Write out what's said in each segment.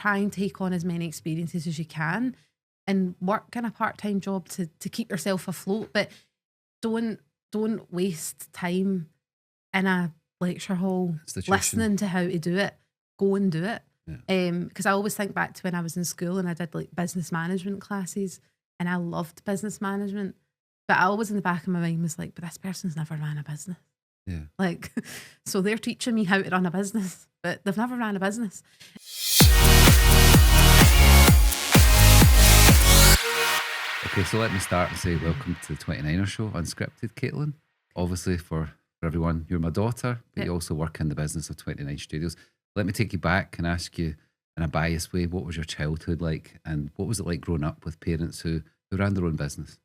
try and take on as many experiences as you can and work in a part-time job to keep yourself afloat. But don't waste time in a lecture hall listening to how to do it. Go and do it. Because I always think back to when I was in school and I did like business management classes, and I loved business management, but I always in the back of my mind was like, but this person's never ran a business. Yeah. Like, so they're teaching me how to run a business, but they've never ran a business. Okay, so let me start and say welcome to the 29er show, Unscripted, Katelin. Obviously, for everyone, you're my daughter, but you also work in the business of 29 Studios. Let me take you back and ask you in a biased way, what was your childhood like, and what was it like growing up with parents who ran their own business?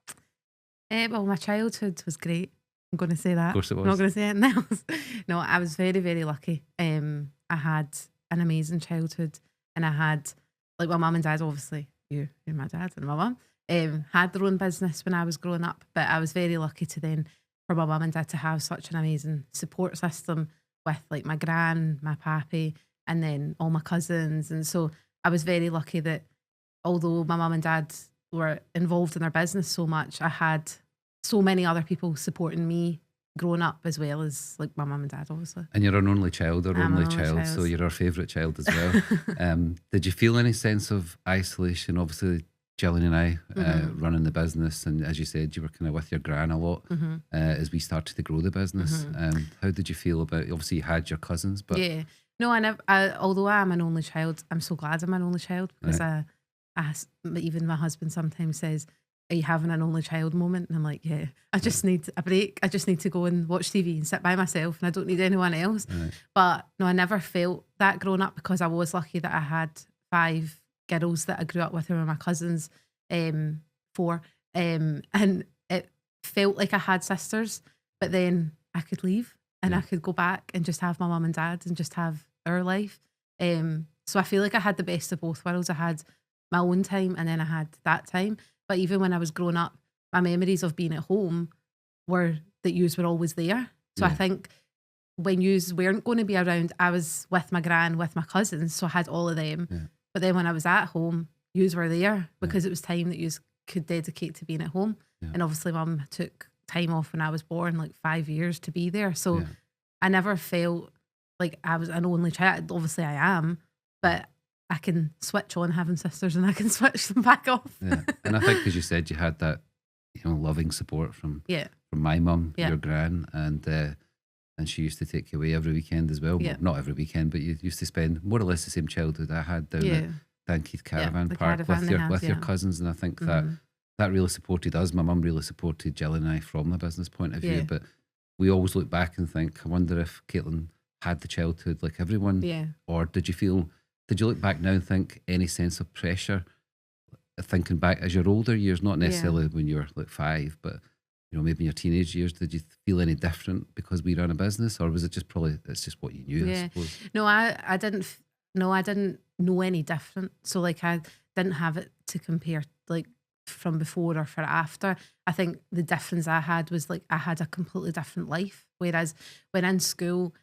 Well, my childhood was great. I'm going to say that. Of course it was. I'm not going to say anything else. No, I was very, very lucky. I had an amazing childhood, and I had, like, my mum and dad, obviously, you're my dad and my mum, had their own business when I was growing up, but I was very lucky for my mum and dad to have such an amazing support system with like my gran, my pappy, and then all my cousins. And so I was very lucky that although my mum and dad were involved in their business so much, I had so many other people supporting me growing up, as well as like my mum and dad, obviously. And you're an only child, so you're our favourite child as well. Did you feel any sense of isolation? Obviously, Gillian and I running the business, and as you said, you were kind of with your gran a lot as we started to grow the business. How did you feel about? Obviously, you had your cousins, but yeah, no, although I'm an only child, I'm so glad I'm an only child, because even my husband sometimes says, "Are you having an only child moment?" And I'm like, "Yeah, I just need a break. I just need to go and watch TV and sit by myself, and I don't need anyone else." But no, I never felt that growing up, because I was lucky that I had 5 girls that I grew up with, who were my cousins, 4, and it felt like I had sisters, but then I could leave and I could go back and just have my mum and dad and just have our life. So I feel like I had the best of both worlds. I had my own time, and then I had that time. But even when I was growing up, my memories of being at home were that yous were always there. So I think when yous weren't going to be around, I was with my gran, with my cousins, so I had all of them. But then when I was at home, yous were there, because it was time that yous could dedicate to being at home. And obviously mum took time off when I was born, like 5 years to be there. So I never felt like I was an only child. Obviously I am, but I can switch on having sisters and I can switch them back off. And I think, as you said, you had that, loving support from my mum, your gran, and she used to take you away every weekend as well. Well, not every weekend, but you used to spend more or less the same childhood I had down at Dan Keith Caravan Park with your cousins. And I think that really supported us. My mum really supported Jill and I from the business point of view. But we always look back and think, I wonder if Katelin had the childhood like everyone. Or did you look back now and think any sense of pressure, thinking back as your older years, not necessarily when you were like 5, but maybe in your teenage years, did you feel any different because we ran a business, or was it just it's just what you knew? I suppose. No, I didn't. No, I didn't know any different. So like I didn't have it to compare like from before or for after. I think the difference I had was like I had a completely different life. Whereas when in school,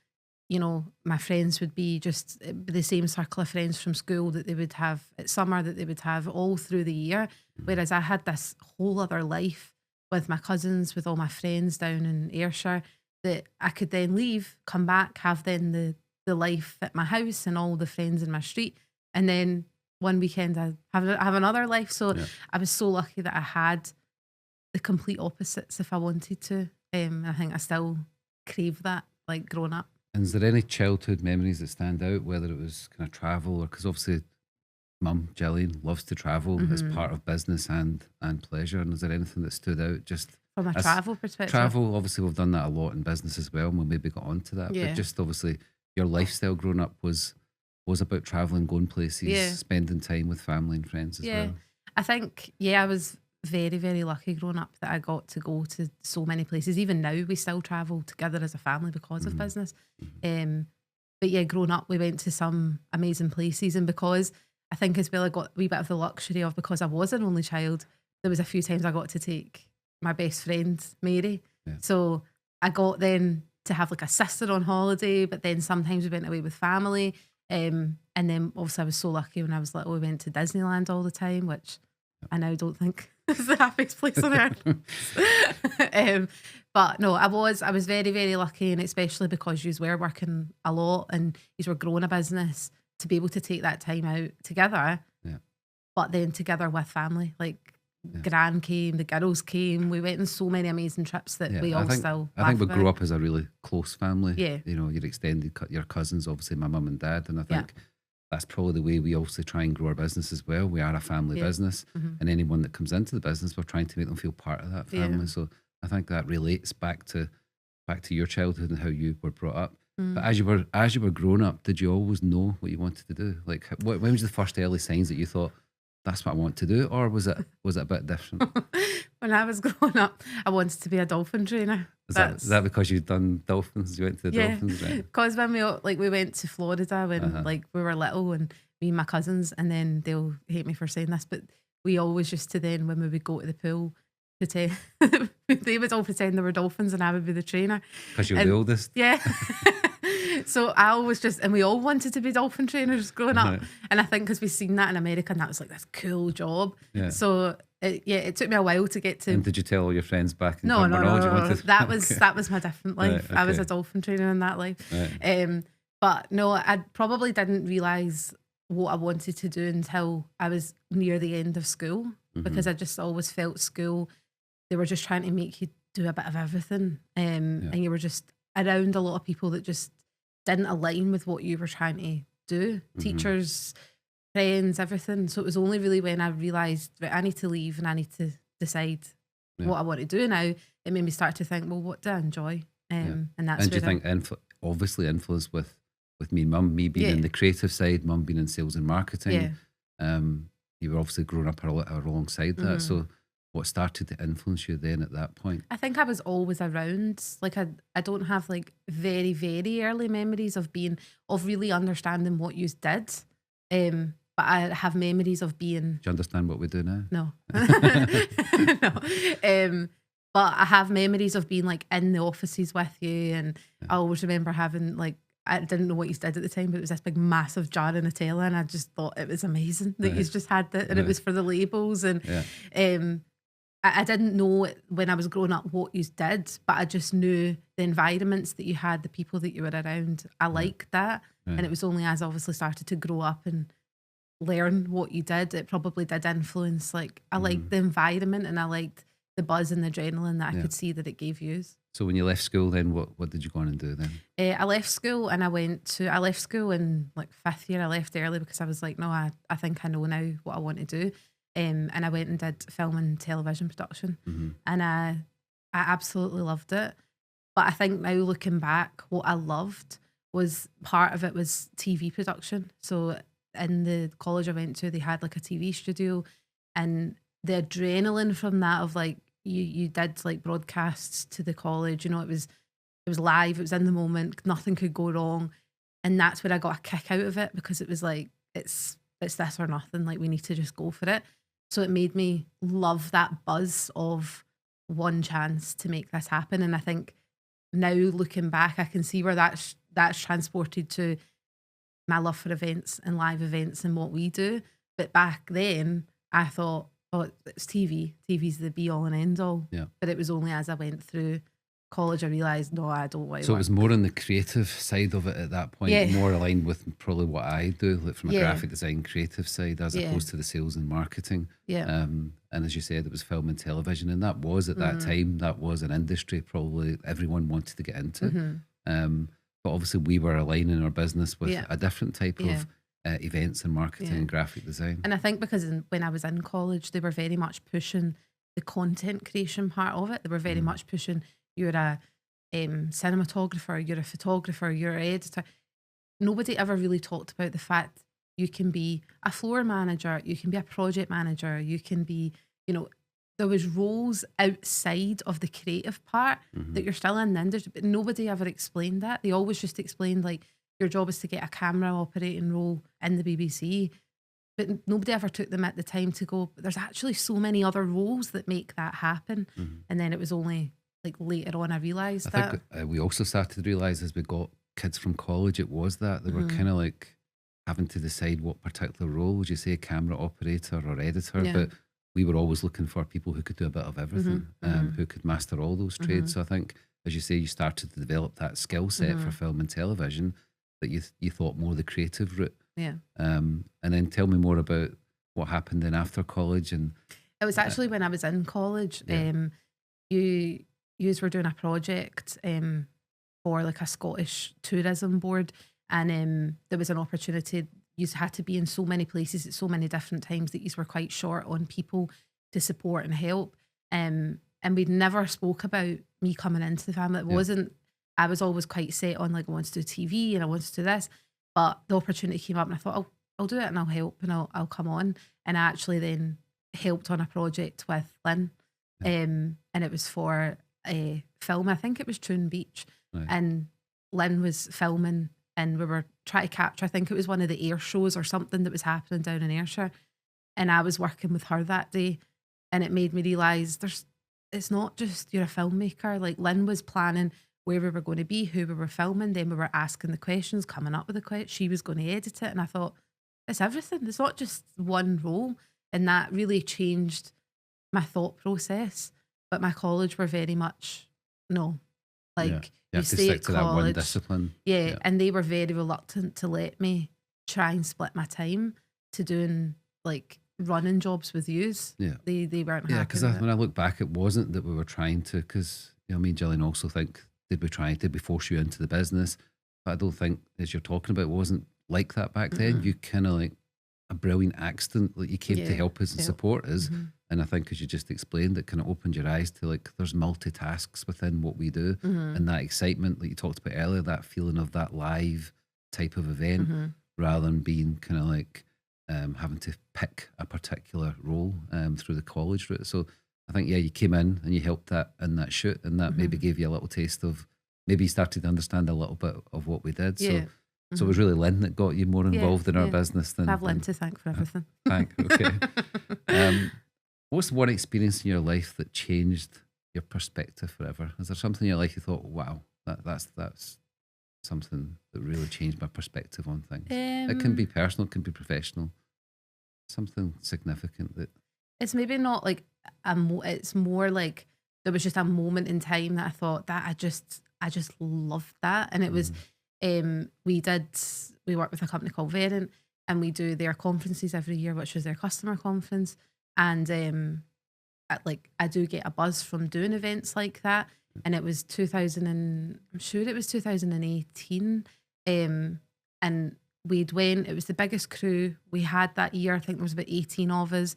my friends would be just the same circle of friends from school that they would have at summer, that they would have all through the year. Whereas I had this whole other life with my cousins, with all my friends down in Ayrshire, that I could then leave, come back, have then the life at my house and all the friends in my street. And then one weekend I have another life. So I was so lucky that I had the complete opposites if I wanted to. I think I still crave that, like growing up. And is there any childhood memories that stand out, whether it was kind of travel, or because obviously Mum, Gillian, loves to travel as part of business and pleasure. And is there anything that stood out just from a travel perspective? Travel, obviously we've done that a lot in business as well, and we'll maybe get on to that. But just obviously your lifestyle growing up was about travelling, going places, spending time with family and friends as well. I think, I was very, very lucky growing up that I got to go to so many places. Even now we still travel together as a family because of business. But growing up we went to some amazing places, and because I think as well I got a wee bit of the luxury of, because I was an only child, there was a few times I got to take my best friend Mary. So I got then to have like a sister on holiday, but then sometimes we went away with family. And then obviously I was so lucky when I was little, we went to Disneyland all the time, which I now don't think is the happiest place on earth. But no, I was very, very lucky, and especially because you were working a lot and you were growing a business, to be able to take that time out together, but then together with family. Like Gran came, the girls came, we went on so many amazing trips that we all still I think we about. grew up as a really close family. Yeah. You know, your extended, your cousins, obviously my mum and dad, and I think that's probably the way we also try and grow our business as well. We are a family business, and anyone that comes into the business, we're trying to make them feel part of that family. So I think that relates back to your childhood and how you were brought up. But as you were growing up, did you always know what you wanted to do? Like, when was the first early signs that you thought, that's what I want to do, or was it a bit different? When I was growing up, I wanted to be a dolphin trainer. Is that because you'd done dolphins? You went to the dolphins, right? Because when we went to Florida when we were little, and me and my cousins, and then they'll hate me for saying this, but we always used to then, when we would go to the pool, pretend they would all pretend they were dolphins and I would be the trainer. Because you're the oldest. Yeah. So I always and we all wanted to be dolphin trainers growing up. And I think because we've seen that in America, and that was like this cool job. Yeah. So it took me a while to get to. And did you tell all your friends back in No. That was my different life. Right, okay. I was a dolphin trainer in that life. Right. But no, I probably didn't realise what I wanted to do until I was near the end of school, because I just always felt school, they were just trying to make you do a bit of everything. And you were just around a lot of people that just didn't align with what you were trying to do. Teachers, friends, everything. So it was only really when I realised, right, I need to leave and I need to decide what I want to do now. It made me start to think, well, what do I enjoy? And that's. And do you think obviously influence with me and mum, me being in the creative side, mum being in sales and marketing. You were obviously growing up alongside that. So what started to influence you then at that point? I think I was always around. Like I don't have like very, very early memories of really understanding what you did. But I have memories of being. Do you understand what we do now? No. No. But I have memories of being like in the offices with you, and I always remember having like, I didn't know what you did at the time, but it was this big massive jar of Nutella, and I just thought it was amazing that you just had that, and it was for the labels. And I didn't know when I was growing up what you did, but I just knew the environments that you had, the people that you were around. I liked that. And it was only as I obviously started to grow up and learn what you did, it probably did influence. Like, I liked the environment, and I liked the buzz and the adrenaline that I could see that it gave you. So when you left school then, what did you go on and do then? I left school and I left school in like 5th year. I left early because I was like, no, I think I know now what I want to do. And I went and did film and television production, and I absolutely loved it. But I think now looking back, what I loved was, part of it was TV production. So in the college I went to, they had like a TV studio, and the adrenaline from that of like, you did like broadcasts to the college, you know, it was live, it was in the moment, nothing could go wrong. And that's where I got a kick out of it, because it was like, it's this or nothing, like we need to just go for it. So it made me love that buzz of one chance to make this happen. And I think now looking back, I can see where that's transported to my love for events and live events and what we do. But back then I thought, oh, it's TV. TV's the be all and end all. Yeah. But it was only as I went through college I realised, no, I don't want to. So it was more on the creative side of it at that point, more aligned with probably what I do, like from a graphic design creative side, as opposed to the sales and marketing. And as you said, it was film and television, and that was at that time, that was an industry probably everyone wanted to get into. But obviously we were aligning our business with a different type of events and marketing and graphic design. And I think because when I was in college, they were very much pushing the content creation part of it. They were very much pushing, you're a cinematographer, you're a photographer, you're an editor. Nobody ever really talked about the fact you can be a floor manager, you can be a project manager, you can be, you know, there was roles outside of the creative part that you're still in the industry, but nobody ever explained that. They always just explained like, your job is to get a camera operating role in the BBC. But nobody ever took them at the time to go, but there's actually so many other roles that make that happen. And then it was only like later on I realised that. I think we also started to realise as we got kids from college, it was that they were kind of like having to decide what particular role, would you say camera operator or editor? But we were always looking for people who could do a bit of everything, who could master all those trades. So I think, as you say, you started to develop that skill set for film and television, that you thought more the creative route. Yeah. And then tell me more about what happened then after college. And it was actually when I was in college. You were doing a project for like a Scottish tourism board, and there was an opportunity. You had to be in so many places at so many different times that you were quite short on people to support and help. And we'd never spoke about me coming into the family. It wasn't. I was always quite set on like I want to do TV and I want to do this, but the opportunity came up and I thought I'll do it and I'll help and I'll come on. And I actually then helped on a project with Lynn, and it was for a film. I think it was Troon Beach, and Lynn was filming, and we were trying to capture. I think it was one of the air shows or something that was happening down in Ayrshire, and I was working with her that day, and it made me realise it's not just you're a filmmaker. Like Lynn was planning where we were going to be, who we were filming, then we were asking the questions, coming up with the questions. She was going to edit it, and I thought it's everything. It's not just one role, and that really changed my thought process. But my college were very much no, like you have to stick to that one discipline. Yeah, and they were very reluctant to let me try and split my time to doing like running jobs with yous. Yeah, they weren't. Yeah, because when I look back, it wasn't that we were trying to. Because me and Gillian also think, did we force you into the business? But I don't think, as you're talking about, it wasn't like that back then. You kind of like a brilliant accident, like you came to help us and support us. And I think, as you just explained, it kind of opened your eyes to like there's multitasks within what we do, and that excitement that you talked about earlier, that feeling of that live type of event, rather than being kind of like having to pick a particular role through the college route. So I think you came in and you helped that in that shoot, and that maybe gave you a little taste of, maybe you started to understand a little bit of what we did. So it was really Lynn that got you more involved in our business than... I have Lynn to thank for everything. Okay. What's one experience in your life that changed your perspective forever? Is there something in your life you thought, wow, that's something that really changed my perspective on things? It can be personal, it can be professional. Something significant that... It's maybe not like it's more like there was just a moment in time that I thought that I just loved that. And it was we work with a company called Verint, and we do their conferences every year, which is their customer conference. And I do get a buzz from doing events like that. And it was 2018. And we'd went, it was the biggest crew we had that year. I think there was about 18 of us.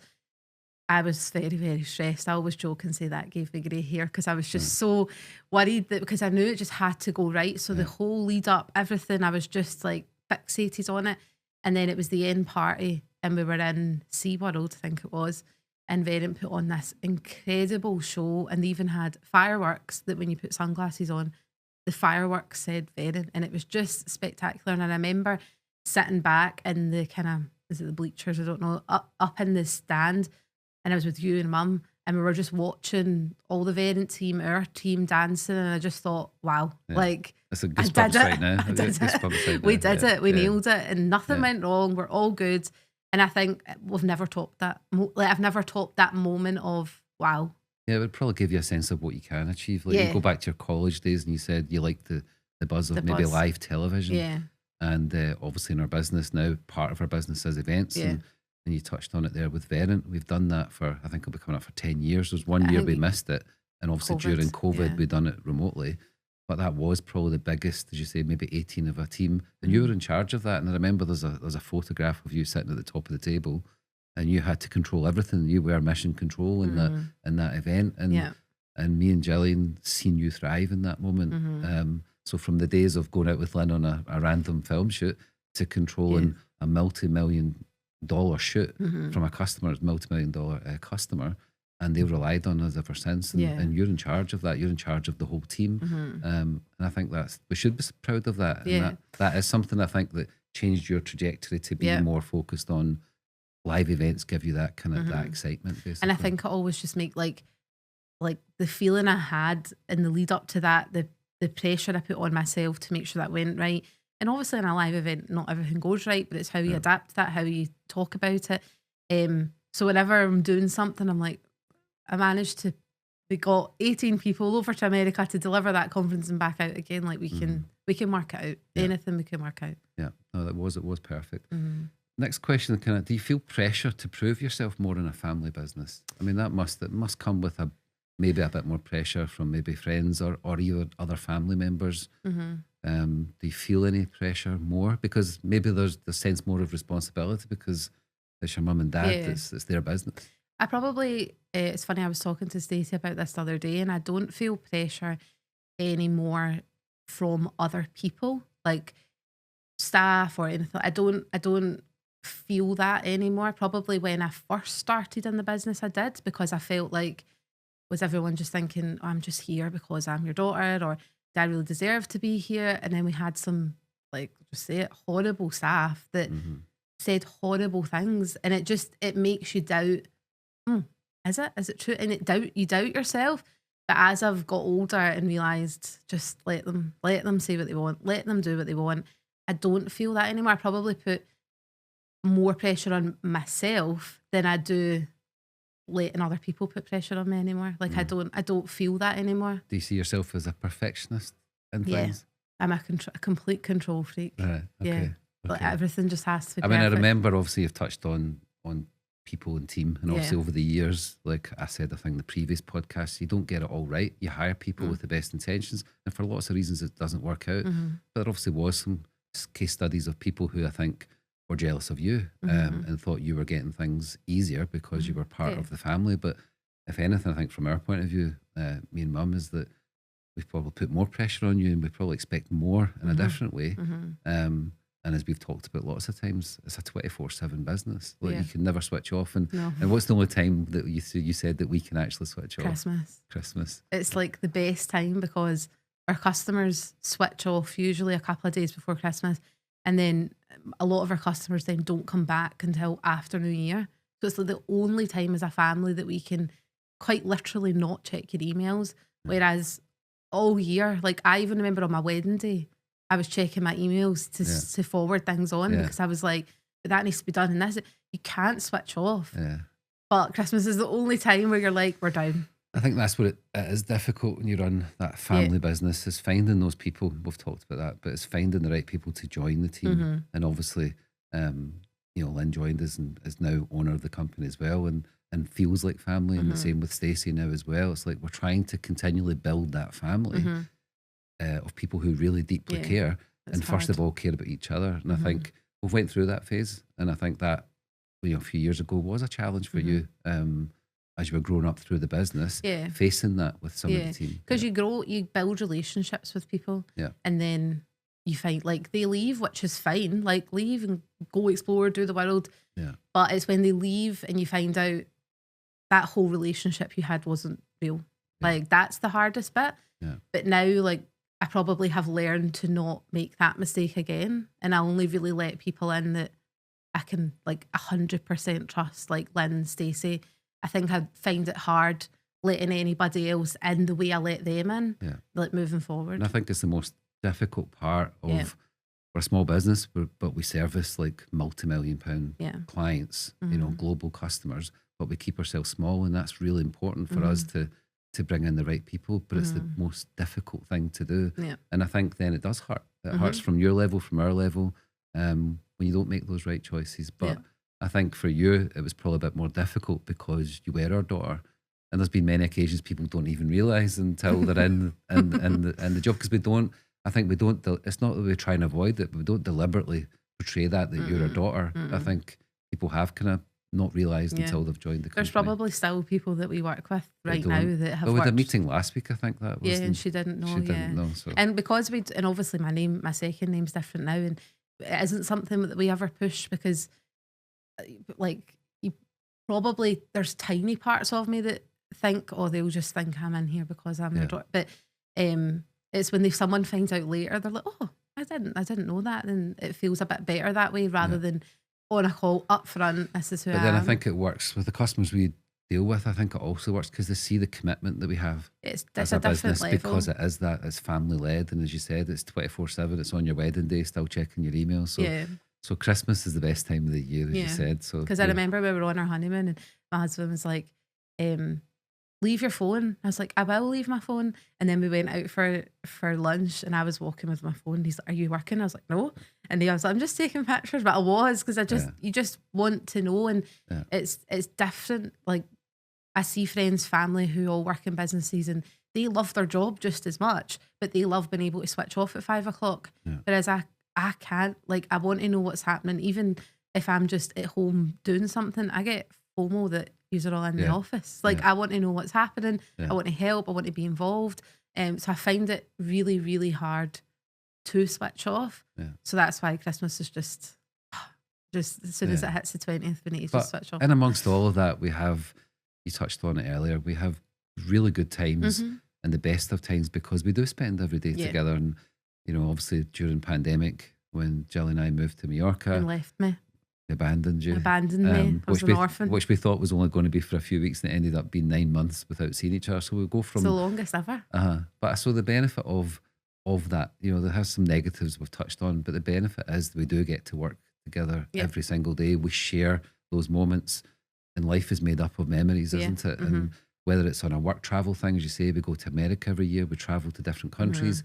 I was very, very stressed. I always joke and say that gave me grey hair, because I was just so worried that, because I knew it just had to go right. So the whole lead up, everything, I was just like fixated on it. And then it was the end party, and we were in SeaWorld, I think it was, and Verint put on this incredible show, and they even had fireworks that when you put sunglasses on, the fireworks said Verint, and it was just spectacular. And I remember sitting back in the kind of, is it the bleachers, I don't know, up in the stand, and I was with you and Mum, and we were just watching all the Verint team, our team dancing, and I just thought, wow, like that's a goosebumps right now. We did it. We nailed it, and nothing went wrong. We're all good. And I think we've never topped that. Like I've never topped that moment of wow. Yeah, it would probably give you a sense of what you can achieve. Like you go back to your college days, and you said you liked the buzz of maybe live television. Yeah. And obviously in our business now, part of our business is events. And you touched on it there with Verint. We've done that for, I think it'll be coming up for 10 years. There was one year we missed it. And obviously during COVID, we'd done it remotely. But that was probably the biggest, as you say, maybe 18 of a team. And you were in charge of that. And I remember there's a photograph of you sitting at the top of the table, and you had to control everything. You were mission control in that event. And me and Gillian seen you thrive in that moment. So from the days of going out with Lynn on a random film shoot to controlling a multi-million-dollar shoot from a customer, multi-million-dollar customer, and they've relied on us ever since. And you're in charge of that. You're in charge of the whole team. And I think we should be proud of that. And that is something I think that changed your trajectory to be more focused on live events, give you that kind of that excitement, basically. And I think it always just make like the feeling I had in the lead up to that, the pressure I put on myself to make sure that went right. And obviously in a live event, not everything goes right, but it's how you adapt that, how you talk about it. So whenever I'm doing something, I'm like, I managed to, we got 18 people over to America to deliver that conference and back out again. Like we can work it out. Anything we can work out. Yeah, no, it was perfect. Next question, do you feel pressure to prove yourself more in a family business? I mean, it must come with maybe a bit more pressure from maybe friends or your other family members. Do you feel any pressure more? Because maybe there's the sense more of responsibility because it's your mum and dad, it's their business. I probably, it's funny, I was talking to Stacey about this the other day, and I don't feel pressure anymore from other people, like staff or anything. I don't feel that anymore. Probably when I first started in the business I did, because I felt like, was everyone just thinking, oh, I'm just here because I'm your daughter, or do I really deserve to be here? And then we had some, like, just say it, horrible staff that said horrible things, and it makes you doubt, is it true? And you doubt yourself. But as I've got older and realised, just let them say what they want, let them do what they want, I don't feel that anymore. I probably put more pressure on myself than I do letting other people put pressure on me anymore. Like I don't feel that anymore. Do you see yourself as a perfectionist in things? I'm a complete control freak. Right. Okay. Yeah. Like everything just has to be perfect. I remember obviously you've touched on people and team, and obviously over the years, like I said, I think the previous podcast, you don't get it all right. You hire people with the best intentions, and for lots of reasons it doesn't work out. But there obviously was some case studies of people who I think were jealous of you and thought you were getting things easier because you were part of the family. But if anything, I think from our point of view, me and Mum, is that we've probably put more pressure on you, and we probably expect more in a different way. And as we've talked about lots of times, it's a 24/7 business. Like you can never switch off. And what's the only time that you said that we can actually switch off? Christmas. It's like the best time because our customers switch off usually a couple of days before Christmas. And then a lot of our customers then don't come back until after New Year. So it's like the only time as a family that we can quite literally not check your emails. Whereas all year, like I even remember on my wedding day, I was checking my emails to forward things on because I was like, that needs to be done. And this, you can't switch off. Yeah. But Christmas is the only time where you're like, we're down. I think that's what it is difficult when you run that family business, is finding those people. We've talked about that, but it's finding the right people to join the team. And obviously, Lynn joined us and is now owner of the company as well, and feels like family. And the same with Stacey now as well. It's like we're trying to continually build that family of people who really deeply care, and first of all care about each other. And I think we've went through that phase, and I think that a few years ago was a challenge for you as you were growing up through the business, facing that with some of the team. Because you grow, you build relationships with people, and then you find like they leave, which is fine, like leave and go explore, do the world. But it's when they leave and you find out that whole relationship you had wasn't real. Like that's the hardest bit. But now, like, I probably have learned to not make that mistake again, and I only really let people in that I can like 100% trust, like Lynn, Stacey. I think I find it hard letting anybody else in the way I let them in, like moving forward. And I think it's the most difficult part of we're a small business, but we service like multi-million-pound clients, global customers, but we keep ourselves small, and that's really important for us to bring in the right people, but it's the most difficult thing to do. And I think then it does hurt. It hurts from your level, from our level, when you don't make those right choices. But I think for you, it was probably a bit more difficult because you were our daughter. And there's been many occasions people don't even realise until they're in the job, because it's not that we try and avoid it, but we don't deliberately portray that you're our daughter. I think people have kind of not realised until they've joined the company. There's probably still people that we work with right now that have we had a meeting last week, I think that was. And she didn't know. So. And because and obviously my second name's different now, and it isn't something that we ever push, because like there's tiny parts of me that think, oh, they'll just think I'm in here because I'm their daughter. But it's when someone finds out later, they're like, oh, I didn't know that, and it feels a bit better that way rather than on a call up front, this is who I am. But then I think it works with the customers we deal with, I think it also works because they see the commitment that we have It's as a a different business, level. because it is that, it's family led, and as you said, it's 24/7. It's on your wedding day, still checking your emails. So Christmas is the best time of the year, as you said. So because I remember we were on our honeymoon and my husband was like, leave your phone. I was like, I will leave my phone. And then we went out for lunch and I was walking with my phone. He's like, are you working? I was like, no. And he was like, I'm just taking pictures. But I was, because you just want to know. And it's different. Like, I see friends, family who all work in businesses and they love their job just as much, but they love being able to switch off at 5 o'clock. Whereas I can't. Like, I want to know what's happening. Even if I'm just at home doing something, I get FOMO that you're all in the office. Like, I want to know what's happening. I want to help. I want to be involved. So I find it really, really hard to switch off. So that's why Christmas is just as soon as it hits the 20th, we need to just switch off. And amongst all of that, we have, you touched on it earlier, we have really good times and the best of times because we do spend every day together. And, you know, obviously during pandemic, when Jill and I moved to Mallorca. And left me. Abandoned you. Abandoned me. I was an orphan. Which we thought was only going to be for a few weeks, and it ended up being 9 months without seeing each other. So we go from... It's the longest ever. But so the benefit of that, you know, there has some negatives we've touched on, but the benefit is we do get to work together every single day. We share those moments, and life is made up of memories, isn't it? And whether it's on a work travel thing, as you say, we go to America every year, we travel to different countries.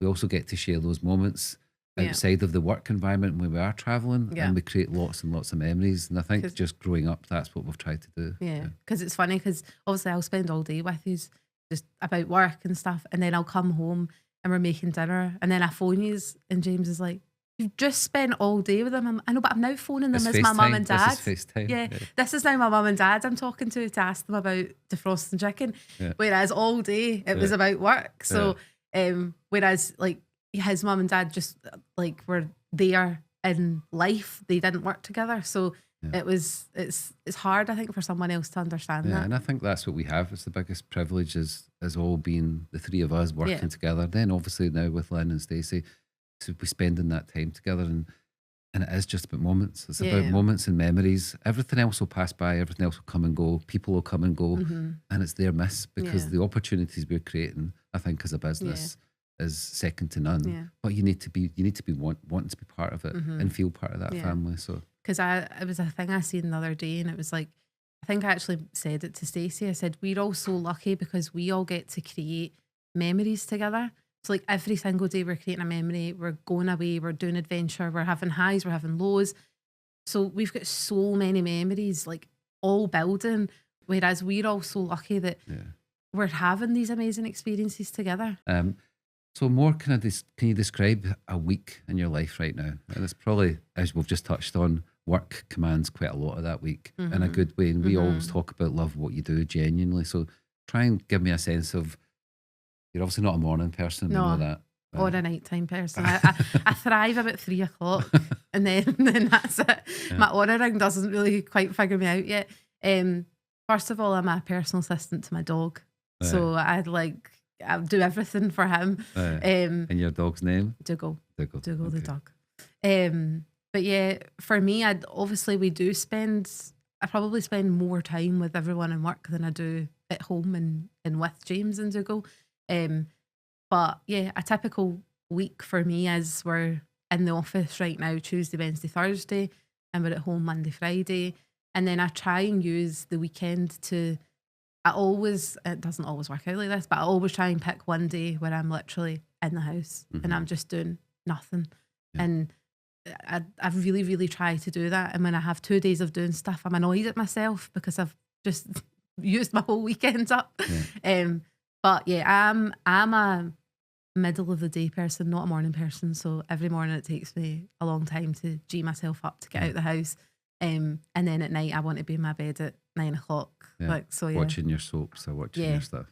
We also get to share those moments outside of the work environment when we are traveling, and we create lots and lots of memories. And I think just growing up, that's what we've tried to do. Because it's funny, because obviously I'll spend all day with you just about work and stuff, and then I'll come home and we're making dinner, and then I phone you and James is like, you've just spent all day with them. I know, but I'm now phoning them as my mum and dad. This is FaceTime. This is now my mum and dad I'm talking to ask them about defrosting chicken. Whereas all day it was about work. So whereas like his mum and dad just like were there in life, they didn't work together. So it's hard, I think, for someone else to understand that. And I think that's what we have. It's the biggest privilege is all being the three of us working together. Then obviously now with Lynn and Stacey, so we're spending that time together, and it is just about moments. It's about moments and memories. Everything else will pass by, everything else will come and go, people will come and go, and it's their miss, because the opportunities we're creating, I think, as a business is second to none. But you need to be wanting to be part of it and feel part of that family. So because it was a thing I seen the other day, and it was like, I think I actually said it to Stacey. I said, we're all so lucky because we all get to create memories together. So like every single day we're creating a memory, we're going away, we're doing adventure, we're having highs, we're having lows. So we've got so many memories, like all building, whereas we're all so lucky that we're having these amazing experiences together. So more, can you describe a week in your life right now? And it's probably, as we've just touched on, work commands quite a lot of that week in a good way. And we always talk about love what you do genuinely. So try and give me a sense of, you're obviously not a morning person, no, we know that. Or a nighttime person. I thrive about 3 o'clock and then that's it. My Aura ring doesn't really quite figure me out yet. First of all, I'm a personal assistant to my dog. So I do everything for him. And your dog's name? Dougal. Dougal, the dog. But yeah, for me, I probably spend more time with everyone in work than I do at home and with James and Dougal. But yeah, a typical week for me is we're in the office right now Tuesday, Wednesday, Thursday, and we're at home Monday, Friday. And then I try and use the weekend it doesn't always work out like this, but I always try and pick one day where I'm literally in the house and I'm just doing nothing. And I really, really try to do that. And when I have 2 days of doing stuff, I'm annoyed at myself because I've just used my whole weekend up. But yeah, I'm a middle of the day person, not a morning person. So every morning it takes me a long time to G myself up to get out the house. And then at night I want to be in my bed at 9 o'clock. Watching your soaps or watching your stuff.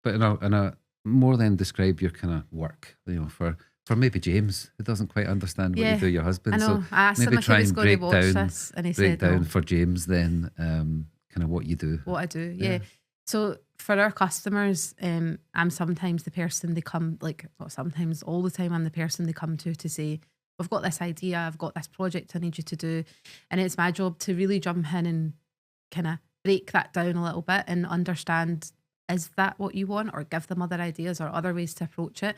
But in a more than describe your kind of work, you know, for maybe James, who doesn't quite understand what you do, your husband. I know. So I asked him if he was going to watch this, and he said no. For James then, kind of what you do. What I do, So for our customers, I'm sometimes the person they come, not sometimes, all the time, I'm the person they come to say, we've got this idea, I've got this project I need you to do. And it's my job to really jump in and kind of break that down a little bit and understand, is that what you want, or give them other ideas or other ways to approach it.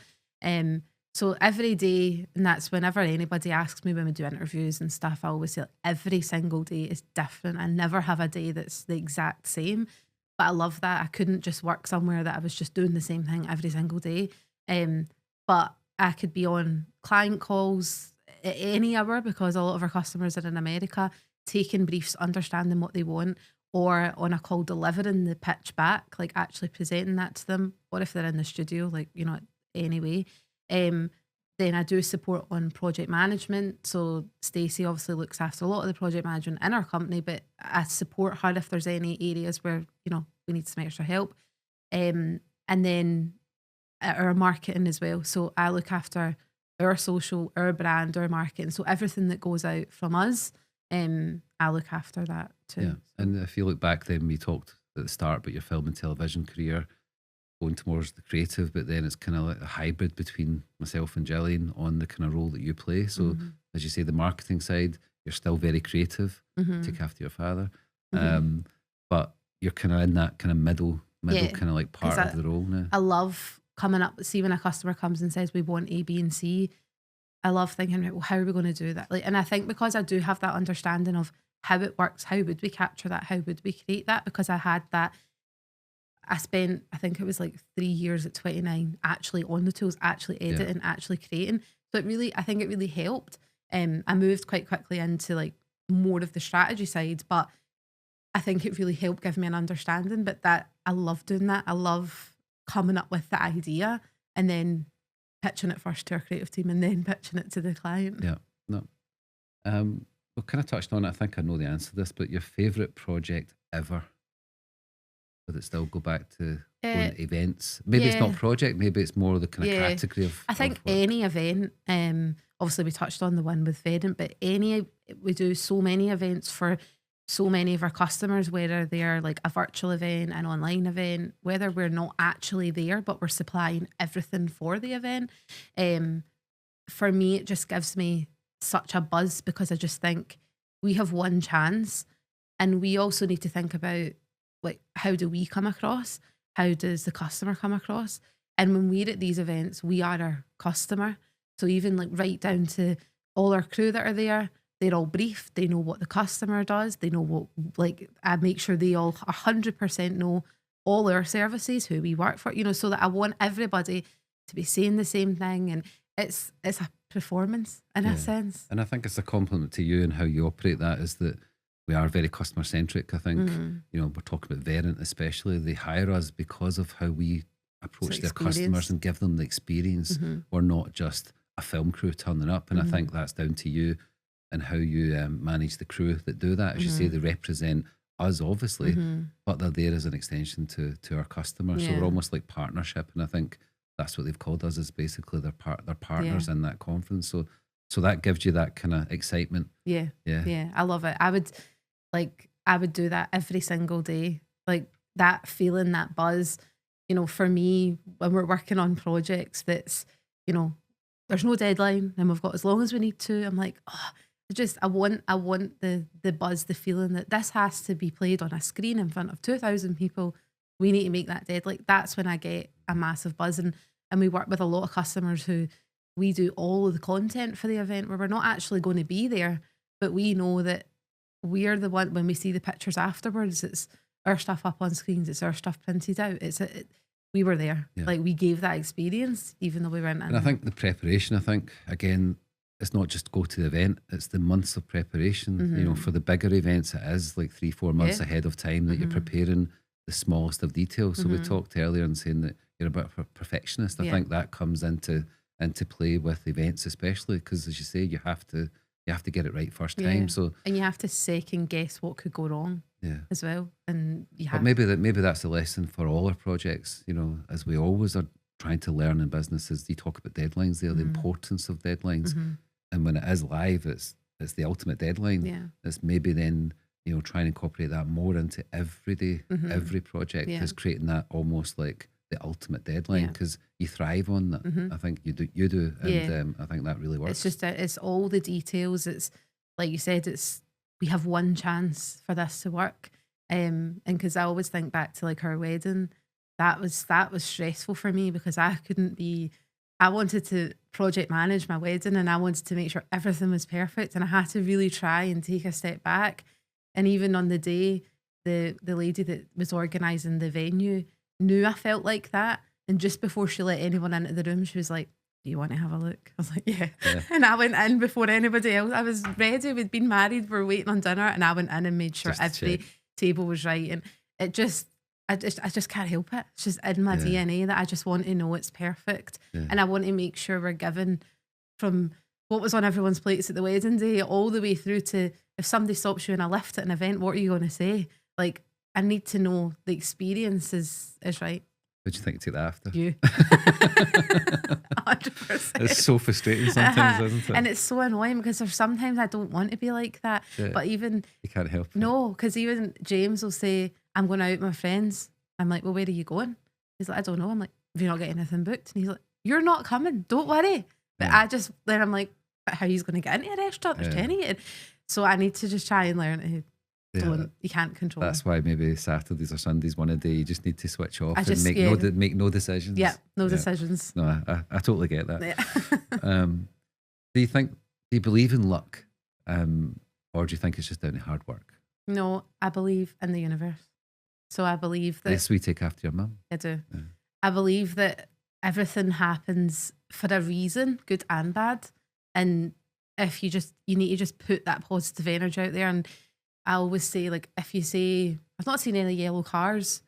So every day, and that's whenever anybody asks me when we do interviews and stuff, I always say like, every single day is different. I never have a day that's the exact same. But I love that. I couldn't just work somewhere that I was just doing the same thing every single day. But I could be on client calls at any hour, because a lot of our customers are in America, taking briefs, understanding what they want, or on a call delivering the pitch back, like actually presenting that to them, or if they're in the studio, like, anyway. Then I do support on project management. So Stacey obviously looks after a lot of the project management in our company, but I support her if there's any areas where, we need some extra help. And then our marketing as well. So I look after our social, our brand, our marketing. So everything that goes out from us, I look after that too. Yeah. And if you look back, then we talked at the start about your film and television career, going towards the creative, but then it's kind of like a hybrid between myself and Gillian on the kind of role that you play. So as you say, the marketing side, you're still very creative, take after your father, but you're kind of in that kind of middle kind of like part of the role now. I love coming up, see when a customer comes and says we want A, B and C, I love thinking, right, well, how are we going to do that? And I think because I do have that understanding of how it works, how would we capture that, how would we create that, because I had that. I spent, I think it was like 3 years at 29 actually on the tools, actually editing, actually creating. So I think it really helped. I moved quite quickly into like more of the strategy side, but I think it really helped give me an understanding. But that I love doing that. I love coming up with the idea and then pitching it first to our creative team and then pitching it to the client. Yeah, no. We kind of touched on it. I think I know the answer to this, but your favourite project ever? Would it still go back to going to events? Maybe it's not project, maybe it's more the kind of category of. I think any event, obviously we touched on the one with Vedant, but we do so many events for so many of our customers, whether they're like a virtual event, an online event, whether we're not actually there, but we're supplying everything for the event. For me, it just gives me such a buzz, because I just think we have one chance, and we also need to think about, like, how do we come across? How does the customer come across? And when we're at these events, we are our customer. So even like right down to all our crew that are there, they're all briefed. They know what the customer does. They know what, like, I make sure they all 100% know all our services, who we work for, so that I want everybody to be saying the same thing. And it's a performance in a sense. And I think it's a compliment to you and how you operate that, is that we are very customer centric. I think, we're talking about Vedant especially. They hire us because of how we approach their customers and give them the experience. We're not just a film crew turning up. And I think that's down to you and how you manage the crew that do that. As you say, they represent us, obviously, but they're there as an extension to our customers. So we're almost like partnership. And I think that's what they've called us, is basically they're partners in that conference. So that gives you that kind of excitement. Yeah. I love it. I would do that every single day. Like that feeling, that buzz, for me, when we're working on projects that's, there's no deadline and we've got as long as we need to. I'm like, I want the buzz, the feeling that this has to be played on a screen in front of 2,000 people. We need to make that dead. Like that's when I get a massive buzz. And we work with a lot of customers who we do all of the content for the event, where we're not actually going to be there, but we know that we're the one, when we see the pictures afterwards, it's our stuff up on screens, it's our stuff printed out. We were there. Like we gave that experience, even though we weren't in. And I think the preparation, again, it's not just go to the event, it's the months of preparation. For the bigger events, it is like 3-4 months ahead of time that you're preparing the smallest of details. So we talked earlier and saying that you're a bit of a perfectionist. I think that comes into play with events, especially because, as you say, you have to get it right first time. So and you have to second guess what could go wrong as well. And but maybe that's a lesson for all our projects. As we always are trying to learn in businesses. You talk about deadlines there, the importance of deadlines, and when it is live, it's the ultimate deadline. It's maybe then try and incorporate that more into every day, every project is creating that almost like the ultimate deadline, because you thrive on that. I think you do, and I think that really works. It's just it's all the details. It's like you said, we have one chance for this to work, And because I always think back to like our wedding, that was stressful for me because I wanted to project manage my wedding and I wanted to make sure everything was perfect, and I had to really try and take a step back. And even on the day, the lady that was organising the venue knew I felt like that, and just before she let anyone into the room, she was like, "Do you want to have a look?" I was like, yeah. And I went in before anybody else. I was ready. We'd been married. We were waiting on dinner, and I went in and made sure every table was right. And I just can't help it. It's just in my DNA that I just want to know it's perfect. And I want to make sure we're given from what was on everyone's plates at the wedding day all the way through to if somebody stops you in a lift at an event, what are you going to say? Like, I need to know the experience is right. What do you think? Take that after? You. 100%. It's so frustrating sometimes, isn't it? And it's so annoying because there's sometimes I don't want to be like that. Yeah. But even... You can't help it. No, because even James will say, I'm going out with my friends. I'm like, well, where are you going? He's like, I don't know. I'm like, have you not got anything booked? And he's like, you're not coming. Don't worry. But then I'm like, but how are you going to get into a restaurant? There's 10 eating. So I need to just try and learn to... you can't control. That's why maybe Saturdays or Sundays one a day you just need to switch off and make no decisions. Yeah, no decisions. No, I totally get that. Yeah. Do you believe in luck, or do you think it's just down to hard work? No, I believe in the universe. So I believe that. Yes, we take after your mum. I do. Yeah. I believe that everything happens for a reason, good and bad, and if you need to just put that positive energy out there. And I always say, like, if you say, I've not seen any yellow cars,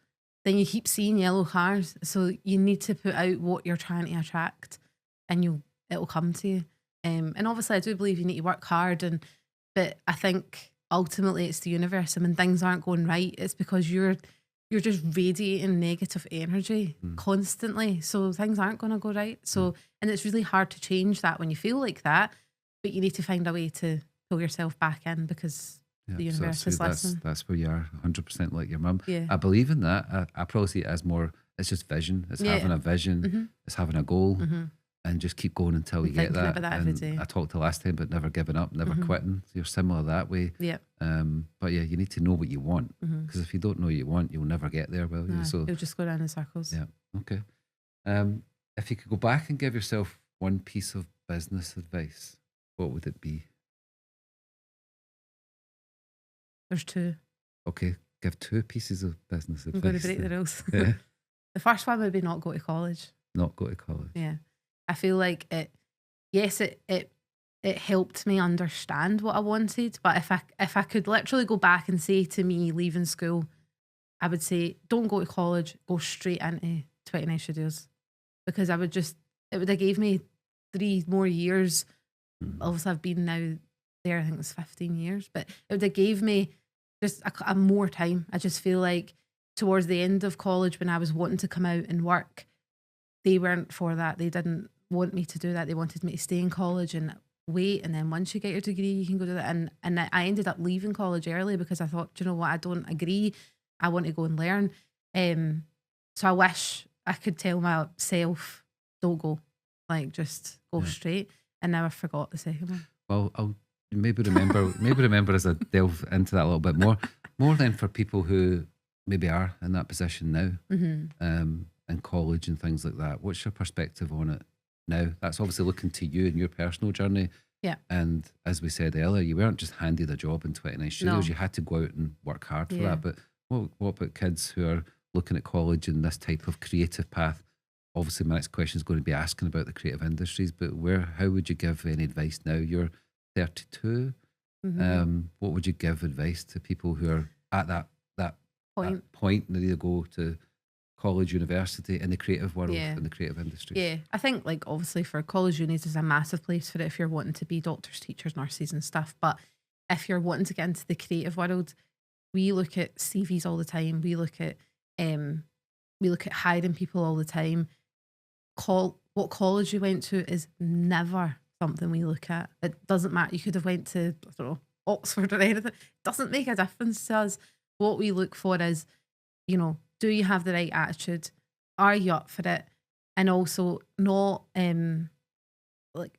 then you keep seeing yellow cars. So you need to put out what you're trying to attract and it'll come to you. And obviously I do believe you need to work hard, but I think ultimately it's the universe. And when things aren't going right, it's because you're just radiating negative energy constantly. So things aren't going to go right. So, and it's really hard to change that when you feel like that, but you need to find a way to pull yourself back in because the universe is listening. That's where you are 100% like your mum. Yeah. I believe in that. I probably see it as more, it's just vision. It's having a vision. It's having a goal and just keep going until you get that. About that every day. I talked to last time about never giving up, never quitting. You're similar that way. Yeah. But yeah, you need to know what you want because if you don't know what you want, you'll never get there, will you? So you'll just go around in circles. Yeah. Okay. If you could go back and give yourself one piece of business advice, what would it be? There's two. Okay, give 2 pieces of business advice. I'm going to break the rules. Yeah. The first one would be not go to college. Not go to college. Yeah. I feel like it helped me understand what I wanted, but if I could literally go back and say to me leaving school, I would say, don't go to college, go straight into 29 Studios. Because it would have gave me 3 more years. Obviously I've been now there, I think it was 15 years, but it would have gave me just a more time. I just feel like towards the end of college when I was wanting to come out and work, they weren't for that. They didn't want me to do that. They wanted me to stay in college and wait, and then once you get your degree you can go do that. And I ended up leaving college early because I thought, do you know what, I don't agree. I want to go and learn. So I wish I could tell myself, don't go, like just go straight. And now I forgot the second one. Well, I'll maybe remember as I delve into that a little bit more than for people who maybe are in that position now, in college and things like that. What's your perspective on it now? That's obviously looking to you and your personal journey. Yeah. And as we said earlier, you weren't just handed a job in 29 Studios. No. You had to go out and work hard for that. But what about kids who are looking at college and this type of creative path? Obviously, my next question is going to be asking about the creative industries, but how would you give any advice now? You're 32. What would you give advice to people who are at that point and they either go to college, university, in the creative world, in the creative industry? Yeah, I think like obviously for college unis there's a massive place for it if you're wanting to be doctors, teachers, nurses and stuff. But if you're wanting to get into the creative world, we look at CVs all the time. We look at hiring people all the time. What college you went to is never something we look at. It doesn't matter. You could have went to, I don't know, Oxford or anything. It doesn't make a difference to us. What we look for is, do you have the right attitude? Are you up for it? And also not like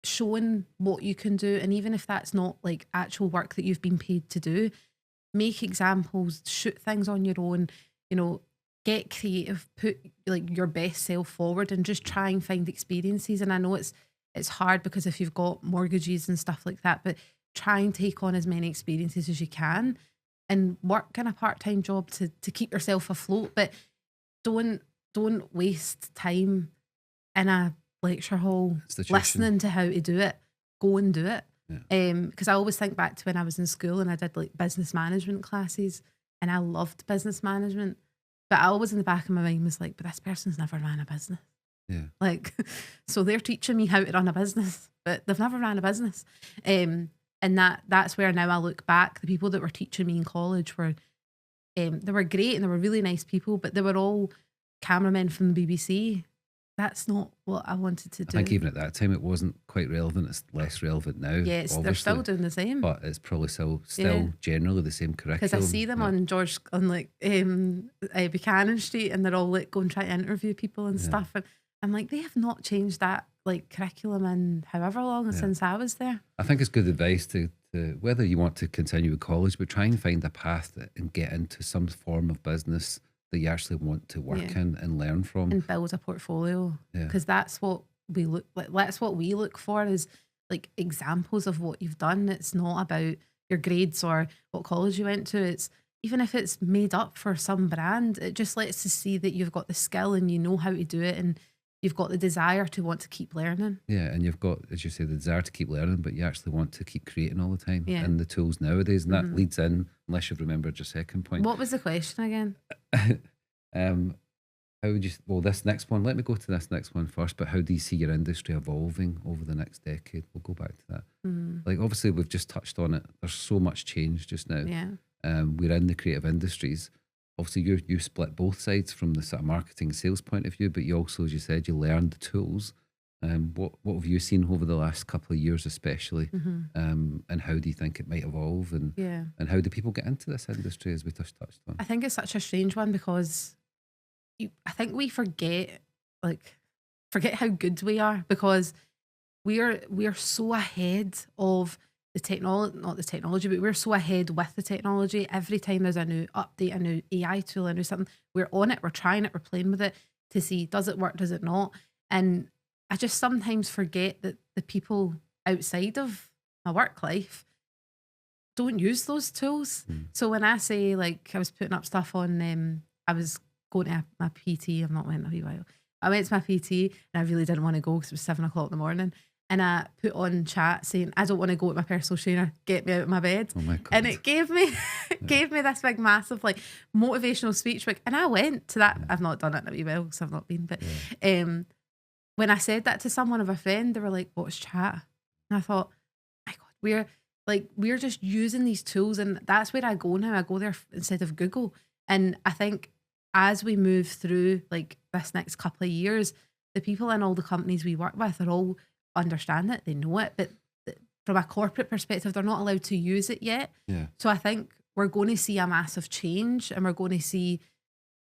showing what you can do. And even if that's not like actual work that you've been paid to do, make examples, shoot things on your own, you know, get creative, put like your best self forward and just try and find experiences. And I know it's hard because if you've got mortgages and stuff like that, but try and take on as many experiences as you can and work in a part-time job to keep yourself afloat. But don't waste time in a lecture hall listening to how to do it. Go and do it. Because I always think back to when I was in school and I did like business management classes and I loved business management. But I always in the back of my mind was like, but this person's never ran a business. Yeah. Like, so they're teaching me how to run a business, but they've never ran a business. And that's where now I look back, the people that were teaching me in college were, they were great and they were really nice people, but they were all cameramen from the BBC. That's not what I wanted to do. I think even at that time it wasn't quite relevant. It's less relevant now. Yeah, they're still doing the same. But it's probably still generally the same curriculum. Because I see them on Buchanan Street and they're all like going try to interview people and stuff. And I'm like, they have not changed that like curriculum in however long since I was there. I think it's good advice to whether you want to continue with college, but try and find a path and get into some form of business that you actually want to work in and learn from. And build a portfolio. Because that's what we look like. That's what we look for is like examples of what you've done. It's not about your grades or what college you went to. It's even if it's made up for some brand, it just lets us see that you've got the skill and you know how to do it and you've got the desire to want to keep learning. Yeah, and you've got, as you say, the desire to keep learning, but you actually want to keep creating all the time. Yeah. And the tools nowadays, and that leads in, unless you've remembered your second point. What was the question again? How would you, well, this next one, let me go to this next one first, but how do you see your industry evolving over the next decade? We'll go back to that. Like, obviously, we've just touched on it. There's so much change just now. Yeah. We're in the creative industries. Obviously, you split both sides from the sort of marketing sales point of view, but you also, as you said, you learned the tools. What have you seen over the last couple of years especially? And how do you think it might evolve? And how do people get into this industry, as we just touched on? I think it's such a strange one because I think we forget how good we are because we are so ahead of the technology, not the technology, but we're so ahead with the technology. Every time there's a new update, a new AI tool, a new something, we're on it, we're trying it, we're playing with it to see, does it work, does it not? And I just sometimes forget that the people outside of my work life don't use those tools. So when I say, like, I was putting up stuff on, I was going to my PT, I've not went in a wee while. I went to my PT and I really didn't want to go because it was 7 o'clock in the morning. And I put on chat saying, I don't want to go with my personal trainer, get me out of my bed. Oh my God. And it gave me this big massive like motivational speech. And I went to that. I've not done it in a wee while because I've not been. But when I said that to someone of a friend, they were like, what's chat? And I thought, my God, we're just using these tools. And that's where I go now. I go there instead of Google. And I think as we move through like this next couple of years, the people in all the companies we work with are all understand it, they know it, but from a corporate perspective, they're not allowed to use it yet. Yeah. So I think we're going to see a massive change and we're going to see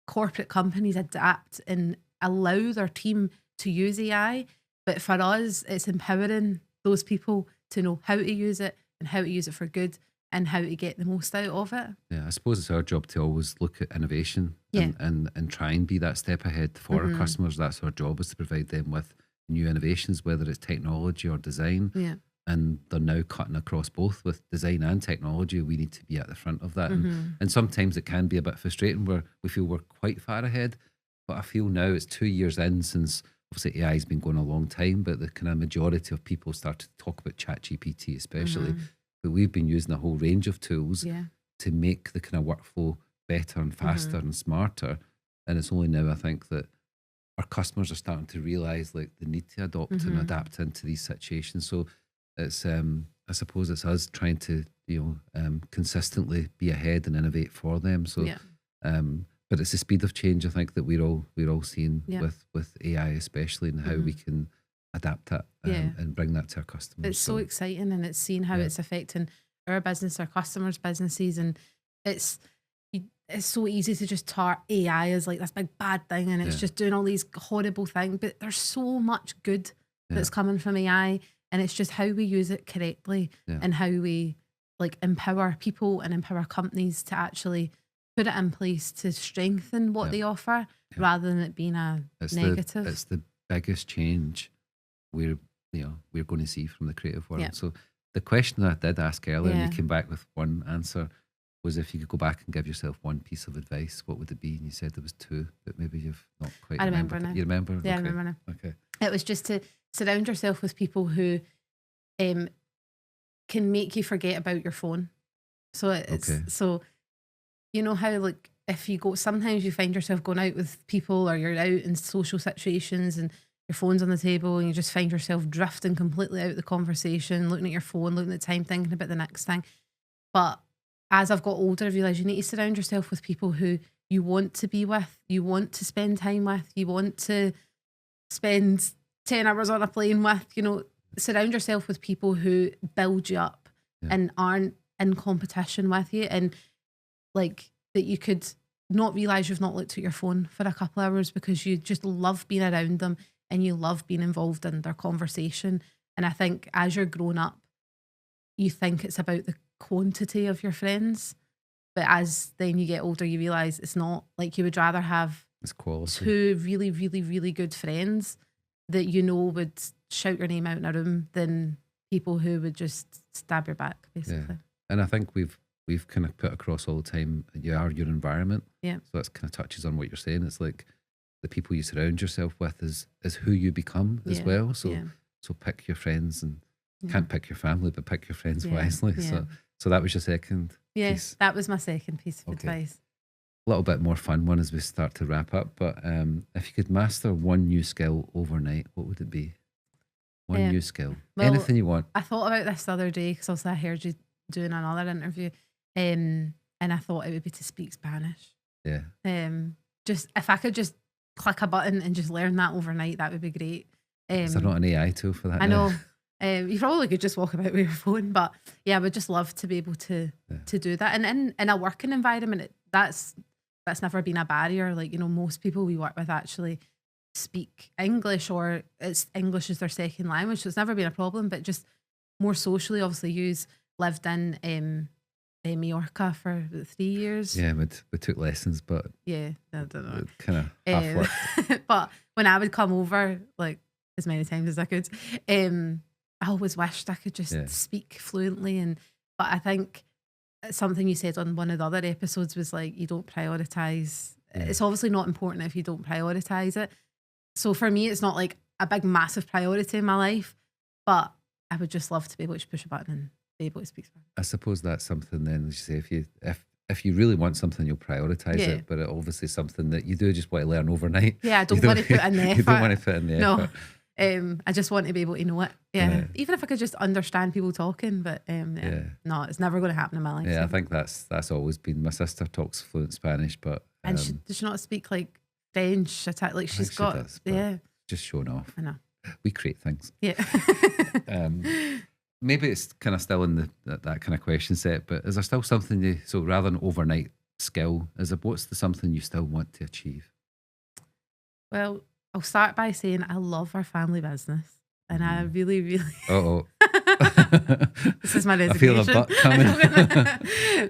corporate companies adapt and allow their team to use AI. But for us, it's empowering those people to know how to use it and how to use it for good and how to get the most out of it. Yeah, I suppose it's our job to always look at innovation and try and be that step ahead for our customers. That's our job, is to provide them with new innovations, whether it's technology or design. Yeah. And they're now cutting across both with design and technology. We need to be at the front of that. And sometimes it can be a bit frustrating where we feel we're quite far ahead. But I feel now it's 2 years in since, obviously AI has been going a long time, but the kind of majority of people started to talk about ChatGPT especially. But we've been using a whole range of tools to make the kind of workflow better and faster and smarter. And it's only now, I think, that our customers are starting to realise like the need to adopt and adapt into these situations. So it's I suppose it's us trying to consistently be ahead and innovate for them. So but it's the speed of change, I think, that we're all seeing with AI especially, and how we can adapt that and bring that to our customers. It's so exciting, and it's seeing how it's affecting our business, our customers' businesses, and it's so easy to just tar AI as like this big bad thing and it's just doing all these horrible things, but there's so much good that's coming from AI, and it's just how we use it correctly and how we like empower people and empower companies to actually put it in place to strengthen what they offer rather than it being a negative. It's the biggest change we're going to see from the creative world. So the question that I did ask earlier, and you came back with one answer, was if you could go back and give yourself one piece of advice, what would it be? And you said there was two, but maybe you've not quite remembered. Now. You remember? Yeah, I remember now. Okay. It was just to surround yourself with people who can make you forget about your phone. So it's so you know how like if you go, sometimes you find yourself going out with people or you're out in social situations and your phone's on the table and you just find yourself drifting completely out of the conversation, looking at your phone, looking at time, thinking about the next thing. But as I've got older, I've realised you need to surround yourself with people who you want to be with, you want to spend time with, you want to spend 10 hours on a plane with, you know, surround yourself with people who build you up and aren't in competition with you, and like that you could not realise you've not looked at your phone for a couple of hours because you just love being around them and you love being involved in their conversation. And I think as you're grown up, you think it's about the quantity of your friends, but as then you get older, you realise it's not. Like you would rather have two really, really, really good friends that you know would shout your name out in a room than people who would just stab your back, basically. Yeah. And I think we've kind of put across all the time, you are your environment. Yeah. So that's kind of touches on what you're saying. It's like the people you surround yourself with is who you become as well. So so pick your friends, and can't pick your family, but pick your friends wisely. Yeah. So that was your second piece. That was my second piece of advice. A little bit more fun one as we start to wrap up, but if you could master one new skill overnight, what would it be? One new skill. Well, anything you want. I thought about this the other day because also I heard you doing another interview, and I thought it would be to speak Spanish. Yeah. Just if I could just click a button and just learn that overnight, that would be great. Is there not an AI tool for that? I know. You probably could just walk about with your phone, but yeah, I would just love to be able to do that. And in a working environment, that's never been a barrier. Like, you know, most people we work with actually speak English, or it's English is their second language, so it's never been a problem. But just more socially, obviously, you've lived in Mallorca for 3 years. Yeah, we took lessons, but I don't know, kind of half work. But when I would come over, like as many times as I could, I always wished I could just speak fluently. But I think something you said on one of the other episodes was like, you don't prioritise. It's obviously not important if you don't prioritise it. So for me, it's not like a big, massive priority in my life, but I would just love to be able to push a button and be able to speak Spanish. I suppose that's something then, as you say, if you really want something, you'll prioritise it, but it obviously something that you do just want to learn overnight. Yeah, I don't want to put in the effort. You don't want to put in the effort. I just want to be able to know it. Yeah. Even if I could just understand people talking, but no, it's never going to happen in my life. Yeah, so. I think that's always been. My sister talks fluent Spanish, but and does she not speak like French? Like she's got just showing off. I know. We create things. Yeah. Maybe it's kind of still in that kind of question set, but is there still something so rather than overnight skill, what's something you still want to achieve? Well, I'll start by saying I love our family business, and I really, really. This is my resignation. I feel a butt coming.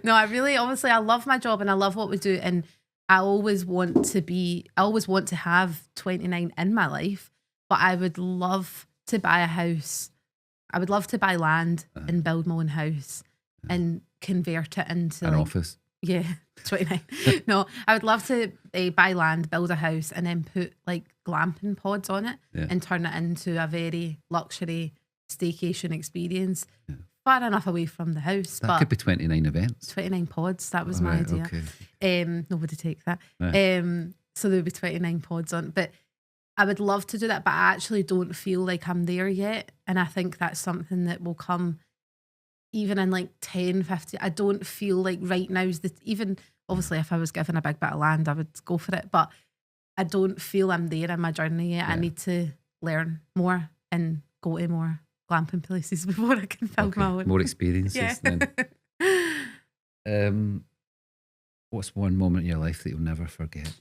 No, obviously, I love my job and I love what we do, and I always want to have 29 in my life, but I would love to buy a house. I would love to buy land and build my own house and convert it into an office. Yeah, 29. No, I would love to buy land, build a house, and then put like glamping pods on it and turn it into a very luxury staycation experience. Yeah. Far enough away from the house. That could be 29 events. 29 pods, that was my idea. Okay. Nobody take that. So there would be 29 pods on. But I would love to do that, but I actually don't feel like I'm there yet. And I think that's something that will come even in like 10, 50. I don't feel like right now is even obviously if I was given a big bit of land, I would go for it. But I don't feel I'm there in my journey yet. Yeah. I need to learn more and go to more glamping places before I can build my own. More experiences then. What's one moment in your life that you'll never forget?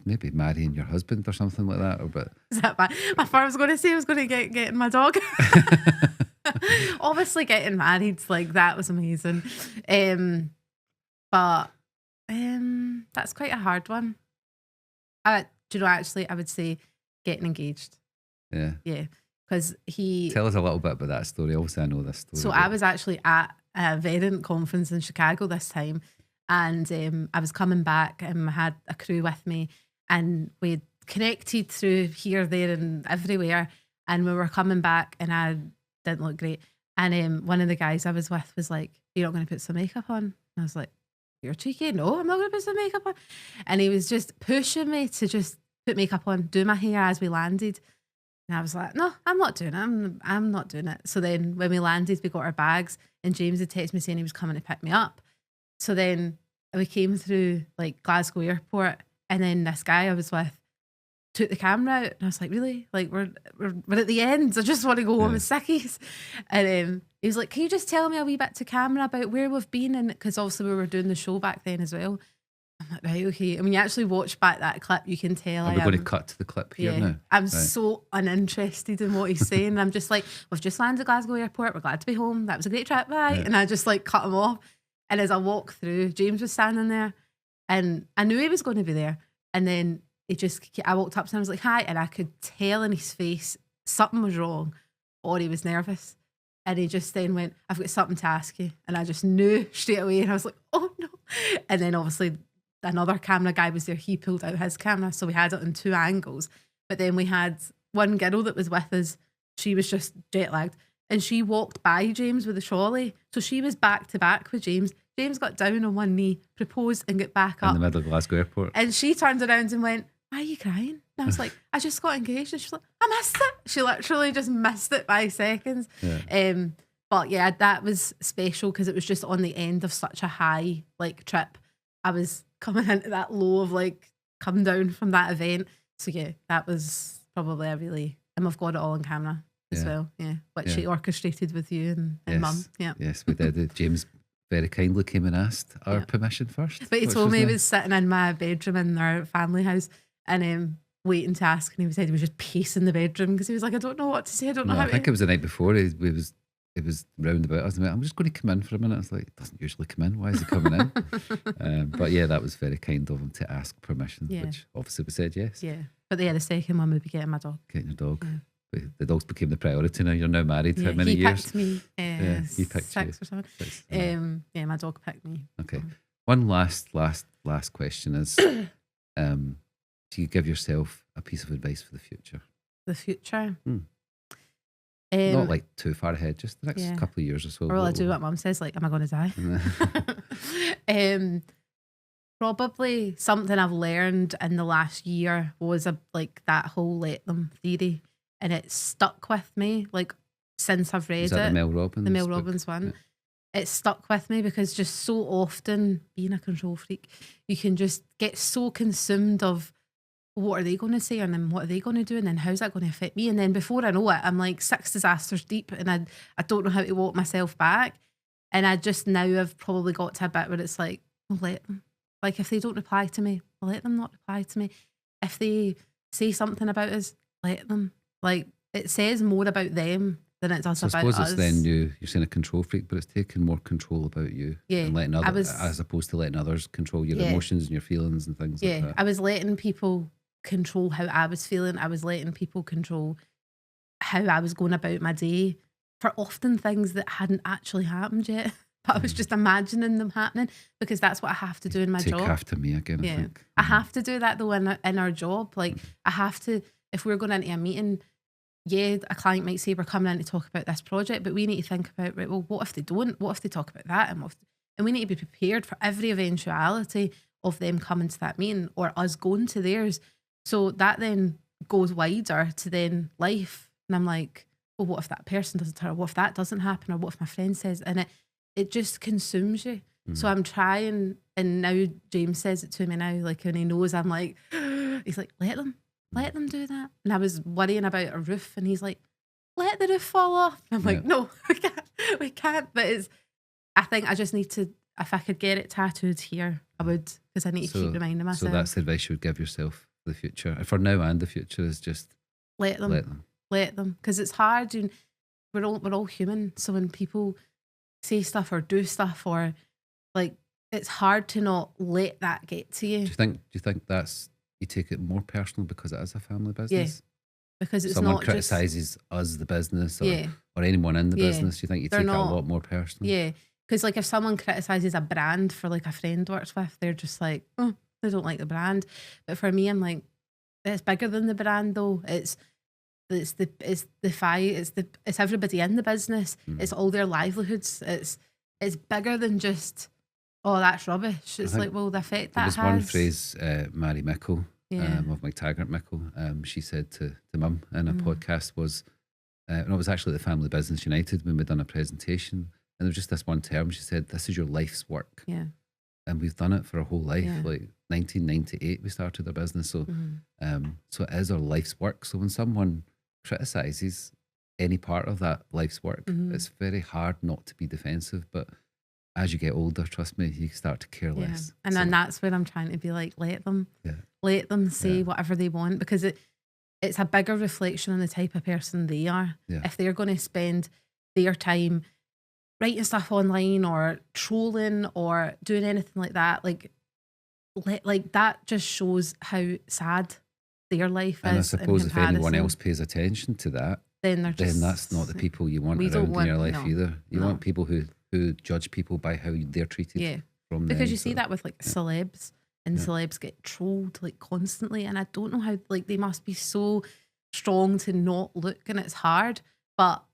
maybe marrying your husband or something like that. Or but is that bad? I was going to say I was going to getting my dog. Obviously, getting married, like that was amazing. But that's quite a hard one. Do you know, actually, I would say getting engaged. Yeah. Yeah. Because Tell us a little bit about that story. Obviously, I know this story. So I was actually at a Verint conference in Chicago this time, and I was coming back and I had a crew with me, and we connected through here, there and everywhere, and we were coming back and I didn't look great. And one of the guys I was with was like, "You're not going to put some makeup on?" And I was like, "You're cheeky. No, I'm not going to put some makeup on." And he was just pushing me to just put makeup on, do my hair as we landed. And I was like, "No, I'm not doing it. I'm not doing it." So then when we landed, we got our bags and James had texted me saying he was coming to pick me up. So then we came through like Glasgow airport, and then this guy I was with took the camera out, and I was like, "Really? Like we're at the end. I just want to go home with sickies." And he was like, "Can you just tell me a wee bit to camera about where we've been?" And because obviously we were doing the show back then as well. I'm like, right, okay. I mean, you actually watch back that clip, you can tell. We're going to cut to the clip here now. I'm so uninterested in what he's saying. I'm just like, "We've just landed at Glasgow airport. We're glad to be home. That was a great trip, bye." And I just like cut him off. And as I walked through, James was standing there, and I knew he was going to be there. And then I walked up to him, I was like, "Hi," and I could tell in his face something was wrong, or he was nervous. And he just then went, "I've got something to ask you." And I just knew straight away, and I was like, "Oh no." And then obviously another camera guy was there, he pulled out his camera, so we had it in 2 angles. But then we had one girl that was with us, she was just jet lagged, and she walked by James with a trolley, so she was back to back with James. James got down on one knee, proposed, and got back up in the middle of Glasgow airport, and she turned around and went, "Why are you crying?" And I was like, "I just got engaged." And she's like, "I missed it." She literally just missed it by seconds. But yeah, that was special because it was just on the end of such a high like trip. I was coming into that low of like come down from that event. So yeah, that was probably a really, and we've got it all on camera as well. Yeah, which she orchestrated with you and Mum. Yeah, yes, we did. James very kindly came and asked our permission first. But he told me he was sitting in my bedroom in our family house and waiting to ask, and he said he was just pacing the bedroom because he was like, "I don't know what to say. I don't know how." I think it was the night before. It was round about us. I'm just going to come in for a minute. I was like, "It doesn't usually come in. Why is he coming in?" But yeah, that was very kind of him to ask permission, which obviously we said yes. Yeah. But yeah, the second one would be getting my dog. Getting your dog. Yeah. But the dogs became the priority now. You're now married. How many years? He picked me. He picked 6 or 7. Yeah, my dog picked me. Okay. One last question is, do you give yourself a piece of advice for the future? The future? Not like too far ahead, just the next couple of years or so. Or will I do what Mum says, like, am I going to die? Probably something I've learned in the last year was like that whole let them theory, and it stuck with me like since I've read the Mel Robbins one. It stuck with me because just so often being a control freak, you can just get so consumed of what are they going to say and then what are they going to do and then how's that going to affect me, and then before I know it I'm like 6 disasters deep and I don't know how to walk myself back. And I just now have probably got to a bit where it's like, well, let them. Like if they don't reply to me, I'll let them not reply to me. If they say something about us, let them. Like it says more about them than it does about us. I suppose it's then you're saying a control freak, but it's taking more control about you and letting others, as opposed to letting others control your emotions and your feelings and things like that. I was letting people control how I was feeling. I was letting people control how I was going about my day for often things that hadn't actually happened yet. But I was just imagining them happening because that's what I have to do in my job. Take after me again, I think. I have to do that though in our job. Like I have to, if we're going into a meeting, a client might say we're coming in to talk about this project, but we need to think about, right, well, what if they don't? What if they talk about that? And we need to be prepared for every eventuality of them coming to that meeting or us going to theirs. So that then goes wider to then life. And I'm like, well, what if that person doesn't turn, or what if that doesn't happen, or what if my friend says, and it just consumes you. So I'm trying, and now James says it to me now, like when he knows I'm like, he's like, let them do that. And I was worrying about a roof and he's like, let the roof fall off. I'm like, no, we can't. But I think I just need to, if I could get it tattooed here, I would, because I need to keep reminding myself. So that's the advice you would give yourself the future, for now and the future, is just let them. Because it's hard. And we're all human. So when people say stuff or do stuff, or like, it's hard to not let that get to you. Do you think that's, you take it more personal because it is a family business? Yeah. Because it's someone not criticises us, the business, or anyone in the business. Do you think you take it a lot more personal? Yeah. Because like if someone criticises a brand for like a friend works with, they're just like, oh, they don't like the brand. But for me, I'm like, it's bigger than the brand though. It's everybody in the business. It's all their livelihoods. It's bigger than just, oh, that's rubbish. It's like, well, the effect that has. There was one phrase, Mary Mickle, of McTaggart Mickle, she said to Mum in a podcast was, and it was actually at the Family Business United when we'd done a presentation, and there was just this one term. She said, "This is your life's work." Yeah. And we've done it for a whole life. Yeah. Like 1998, we started our business. So, so it is our life's work. So when someone criticises any part of that life's work, it's very hard not to be defensive. But as you get older, trust me, you start to care less. And then that's where I'm trying to be like, let them say whatever they want, because it's a bigger reflection on the type of person they are. Yeah. If they're going to spend their time writing stuff online or trolling or doing anything like that, like that just shows how sad their life is. And I suppose if anyone else pays attention to that, then that's not the people you want around in your life either. You want people who judge people by how they're treated. Yeah. Because you see that with like celebs, and celebs get trolled like constantly, and I don't know how, like, they must be so strong to not look, and it's hard, but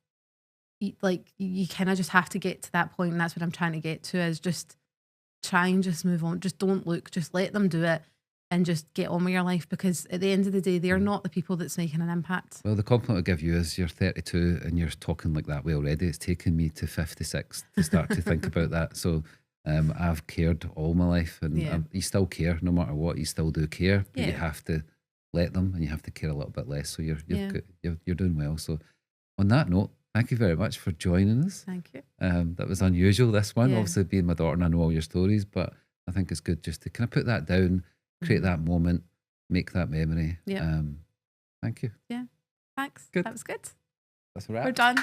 you kind of just have to get to that point, and that's what I'm trying to get to, is just try and just move on. Just don't look, just let them do it and just get on with your life, because at the end of the day, they're not the people that's making an impact. Well, the compliment I give you is you're 32 and you're talking like that way already. It's taken me to 56 to start to think about that. So I've cared all my life, and you still care no matter what. You still do care, but you have to let them, and you have to care a little bit less. So you're doing well. So on that note, thank you very much for joining us. Thank you. That was unusual, this one. Obviously, being my daughter, and I know all your stories, but I think it's good just to kind of put that down, create that moment, make that memory. Yeah. Thank you. Yeah. Thanks. Good. That was good. That's a wrap. We're done.